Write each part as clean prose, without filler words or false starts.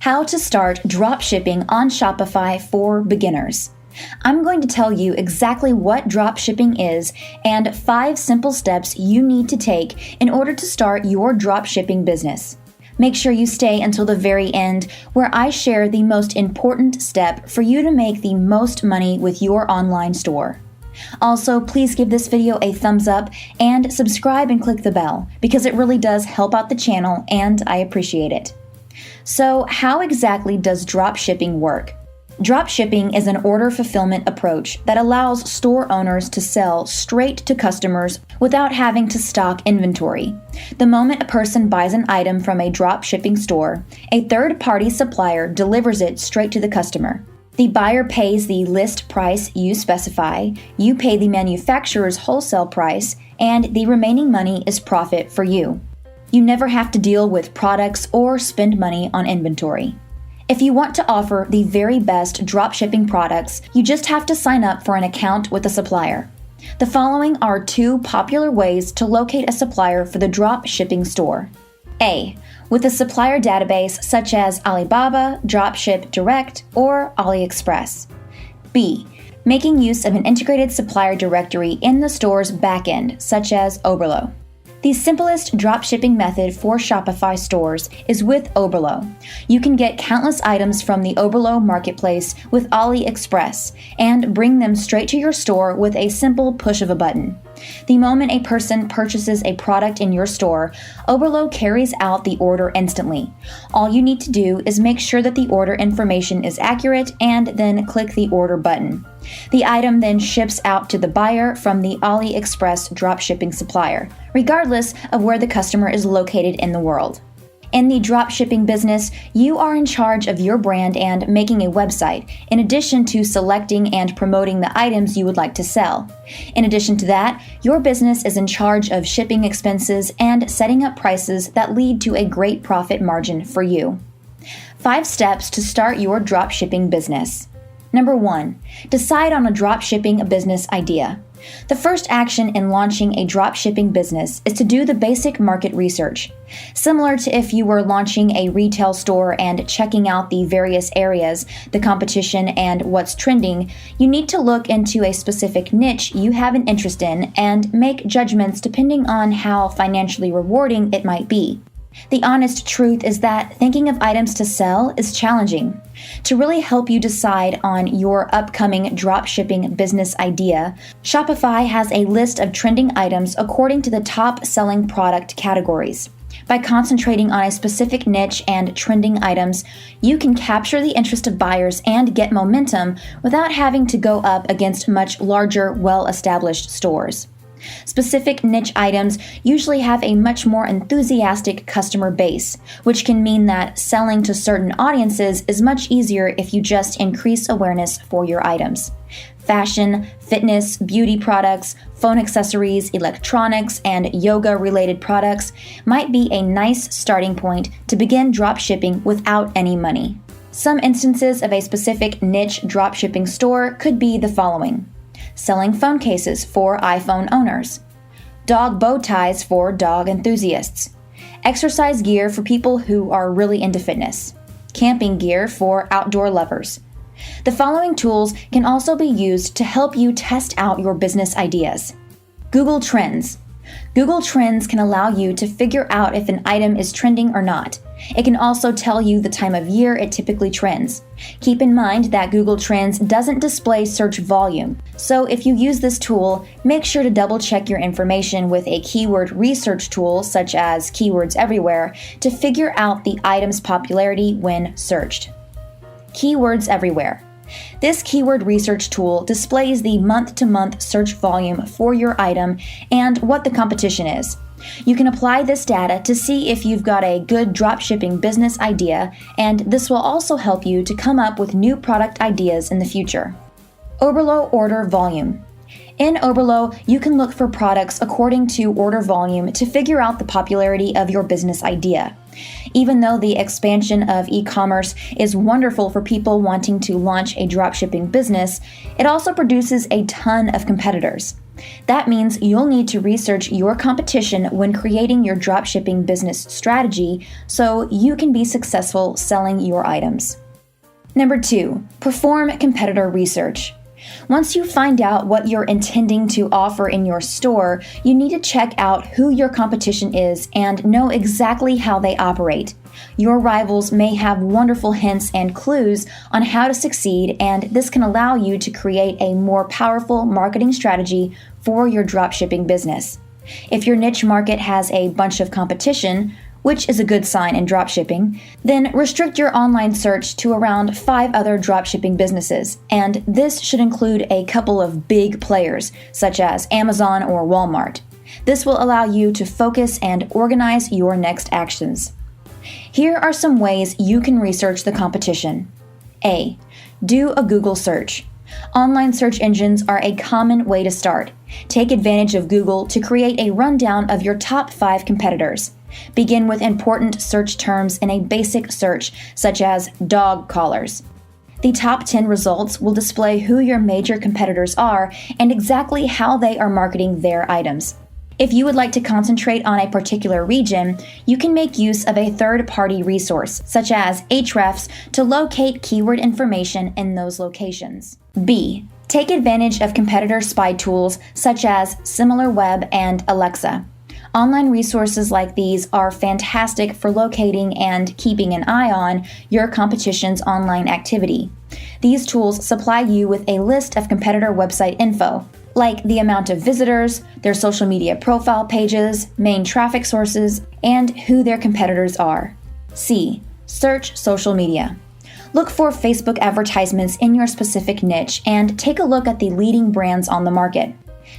How to start dropshipping on Shopify for beginners. I'm going to tell you exactly what dropshipping is and 5 simple steps you need to take in order to start your dropshipping business. Make sure you stay until the very end, where I share the most important step for you to make the most money with your online store. Also, please give this video a thumbs up and subscribe and click the bell, because it really does help out the channel and I appreciate it. So, how exactly does dropshipping work? Dropshipping is an order fulfillment approach that allows store owners to sell straight to customers without having to stock inventory. The moment a person buys an item from a dropshipping store, a third-party supplier delivers it straight to the customer. The buyer pays the list price you specify, you pay the manufacturer's wholesale price, and the remaining money is profit for you. You never have to deal with products or spend money on inventory. If you want to offer the very best dropshipping products, you just have to sign up for an account with a supplier. The following are 2 popular ways to locate a supplier for the dropshipping store. A. With a supplier database such as Alibaba, Dropship Direct, or AliExpress. B. Making use of an integrated supplier directory in the store's backend, such as Oberlo. The simplest dropshipping method for Shopify stores is with Oberlo. You can get countless items from the Oberlo marketplace with AliExpress and bring them straight to your store with a simple push of a button. The moment a person purchases a product in your store, Oberlo carries out the order instantly. All you need to do is make sure that the order information is accurate and then click the order button. The item then ships out to the buyer from the AliExpress dropshipping supplier, regardless of where the customer is located in the world. In the dropshipping business, you are in charge of your brand and making a website, in addition to selecting and promoting the items you would like to sell. In addition to that, your business is in charge of shipping expenses and setting up prices that lead to a great profit margin for you. 5 steps to start your dropshipping business. Number 1, decide on a dropshipping business idea. The first action in launching a dropshipping business is to do the basic market research. Similar to if you were launching a retail store and checking out the various areas, the competition, and what's trending, you need to look into a specific niche you have an interest in and make judgments depending on how financially rewarding it might be. The honest truth is that thinking of items to sell is challenging. To really help you decide on your upcoming dropshipping business idea, Shopify has a list of trending items according to the top selling product categories. By concentrating on a specific niche and trending items, you can capture the interest of buyers and get momentum without having to go up against much larger, well-established stores. Specific niche items usually have a much more enthusiastic customer base, which can mean that selling to certain audiences is much easier if you just increase awareness for your items. Fashion, fitness, beauty products, phone accessories, electronics, and yoga-related products might be a nice starting point to begin dropshipping without any money. Some instances of a specific niche dropshipping store could be the following: selling phone cases for iPhone owners, dog bow ties for dog enthusiasts, exercise gear for people who are really into fitness, camping gear for outdoor lovers. The following tools can also be used to help you test out your business ideas. Google Trends. Google Trends can allow you to figure out if an item is trending or not. It can also tell you the time of year it typically trends. Keep in mind that Google Trends doesn't display search volume, so if you use this tool, make sure to double check your information with a keyword research tool such as Keywords Everywhere to figure out the item's popularity when searched. Keywords Everywhere. This keyword research tool displays the month-to-month search volume for your item and what the competition is. You can apply this data to see if you've got a good dropshipping business idea, and this will also help you to come up with new product ideas in the future. Oberlo Order Volume. In Oberlo, you can look for products according to order volume to figure out the popularity of your business idea. Even though the expansion of e-commerce is wonderful for people wanting to launch a dropshipping business, it also produces a ton of competitors. That means you'll need to research your competition when creating your dropshipping business strategy so you can be successful selling your items. Number 2, perform competitor research. Once you find out what you're intending to offer in your store, you need to check out who your competition is and know exactly how they operate. Your rivals may have wonderful hints and clues on how to succeed, and this can allow you to create a more powerful marketing strategy for your dropshipping business. If your niche market has a bunch of competition, which is a good sign in dropshipping, then restrict your online search to around 5 other dropshipping businesses, and this should include a couple of big players, such as Amazon or Walmart. This will allow you to focus and organize your next actions. Here are some ways you can research the competition. A. Do a Google search. Online search engines are a common way to start. Take advantage of Google to create a rundown of your top 5 competitors. Begin with important search terms in a basic search, such as dog collars. The top 10 results will display who your major competitors are and exactly how they are marketing their items. If you would like to concentrate on a particular region, you can make use of a third-party resource, such as Ahrefs, to locate keyword information in those locations. B. Take advantage of competitor spy tools such as SimilarWeb and Alexa. Online resources like these are fantastic for locating and keeping an eye on your competition's online activity. These tools supply you with a list of competitor website info, like the amount of visitors, their social media profile pages, main traffic sources, and who their competitors are. C. Search social media. Look for Facebook advertisements in your specific niche and take a look at the leading brands on the market.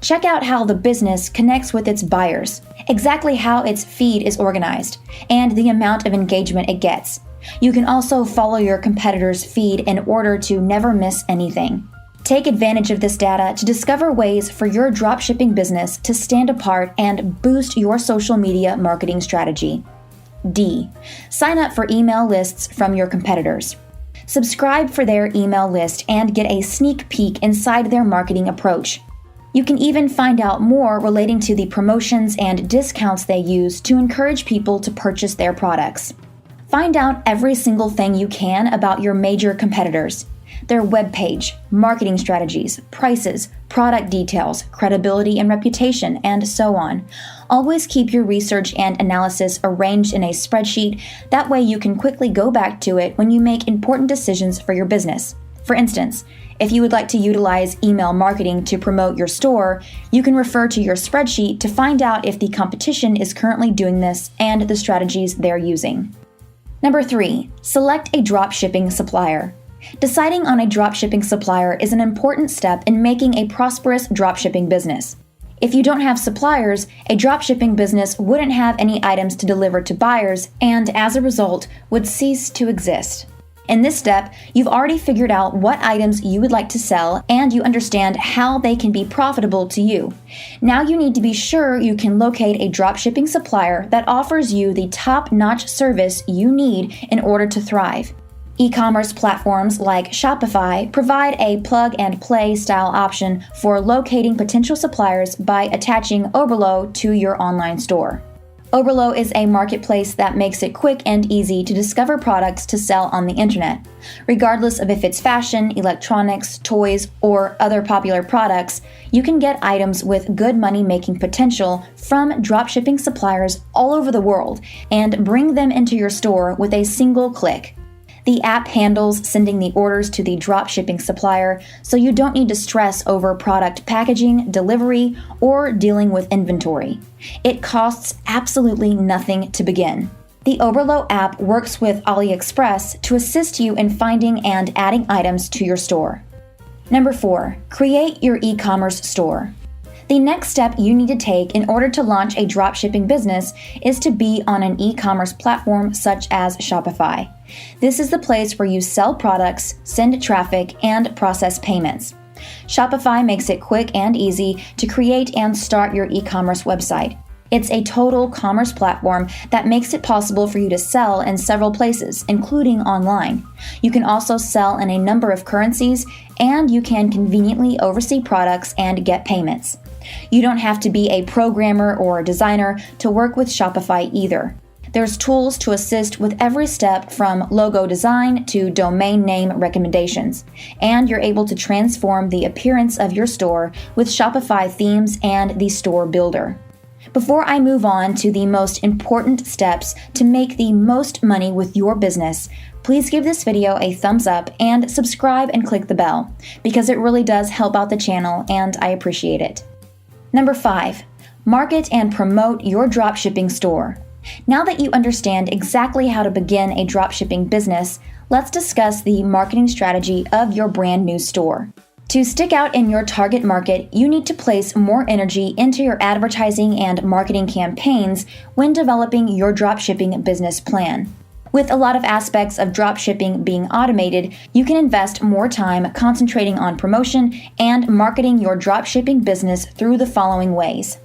Check out how the business connects with its buyers, exactly how its feed is organized, and the amount of engagement it gets. You can also follow your competitor's feed in order to never miss anything. Take advantage of this data to discover ways for your dropshipping business to stand apart and boost your social media marketing strategy. D. Sign up for email lists from your competitors. Subscribe for their email list and get a sneak peek inside their marketing approach. You can even find out more relating to the promotions and discounts they use to encourage people to purchase their products. Find out every single thing you can about your major competitors, their webpage, marketing strategies, prices, product details, credibility and reputation, and so on. Always keep your research and analysis arranged in a spreadsheet. That way you can quickly go back to it when you make important decisions for your business. For instance, if you would like to utilize email marketing to promote your store, you can refer to your spreadsheet to find out if the competition is currently doing this and the strategies they're using. Number 3, select a dropshipping supplier. Deciding on a dropshipping supplier is an important step in making a prosperous dropshipping business. If you don't have suppliers, a dropshipping business wouldn't have any items to deliver to buyers and, as a result, would cease to exist. In this step, you've already figured out what items you would like to sell and you understand how they can be profitable to you. Now you need to be sure you can locate a dropshipping supplier that offers you the top-notch service you need in order to thrive. E-commerce platforms like Shopify provide a plug-and-play style option for locating potential suppliers by attaching Oberlo to your online store. Oberlo is a marketplace that makes it quick and easy to discover products to sell on the internet. Regardless of if it's fashion, electronics, toys, or other popular products, you can get items with good money-making potential from dropshipping suppliers all over the world and bring them into your store with a single click. The app handles sending the orders to the dropshipping supplier, so you don't need to stress over product packaging, delivery, or dealing with inventory. It costs absolutely nothing to begin. The Oberlo app works with AliExpress to assist you in finding and adding items to your store. Number 4, create your e-commerce store. The next step you need to take in order to launch a dropshipping business is to be on an e-commerce platform such as Shopify. This is the place where you sell products, send traffic, and process payments. Shopify makes it quick and easy to create and start your e-commerce website. It's a total commerce platform that makes it possible for you to sell in several places, including online. You can also sell in a number of currencies, and you can conveniently oversee products and get payments. You don't have to be a programmer or a designer to work with Shopify either. There's tools to assist with every step from logo design to domain name recommendations, and you're able to transform the appearance of your store with Shopify themes and the store builder. Before I move on to the most important steps to make the most money with your business, please give this video a thumbs up and subscribe and click the bell, because it really does help out the channel and I appreciate it. Number 5, market and promote your dropshipping store. Now that you understand exactly how to begin a dropshipping business, let's discuss the marketing strategy of your brand new store. To stick out in your target market, you need to place more energy into your advertising and marketing campaigns when developing your dropshipping business plan. With a lot of aspects of dropshipping being automated, you can invest more time concentrating on promotion and marketing your dropshipping business through the following ways.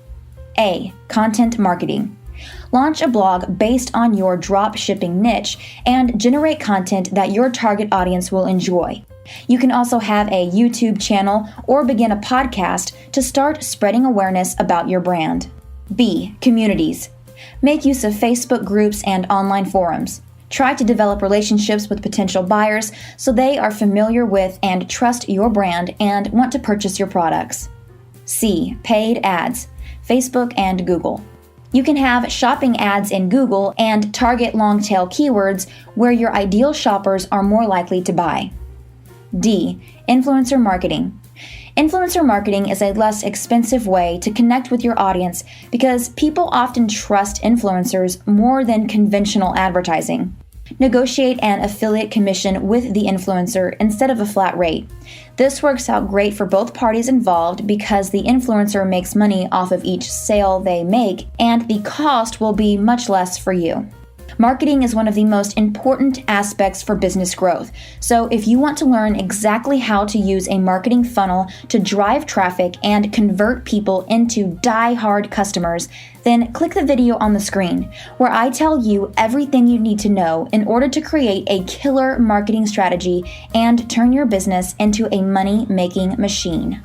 A. Content marketing. Launch a blog based on your dropshipping niche and generate content that your target audience will enjoy. You can also have a YouTube channel or begin a podcast to start spreading awareness about your brand. B. Communities. Make use of Facebook groups and online forums. Try to develop relationships with potential buyers so they are familiar with and trust your brand and want to purchase your products. C. Paid ads. Facebook and Google. You can have shopping ads in Google and target long-tail keywords where your ideal shoppers are more likely to buy. D. Influencer marketing. Influencer marketing is a less expensive way to connect with your audience because people often trust influencers more than conventional advertising. Negotiate an affiliate commission with the influencer instead of a flat rate. This works out great for both parties involved because the influencer makes money off of each sale they make, and the cost will be much less for you. Marketing is one of the most important aspects for business growth. So if you want to learn exactly how to use a marketing funnel to drive traffic and convert people into die-hard customers, then click the video on the screen where I tell you everything you need to know in order to create a killer marketing strategy and turn your business into a money-making machine.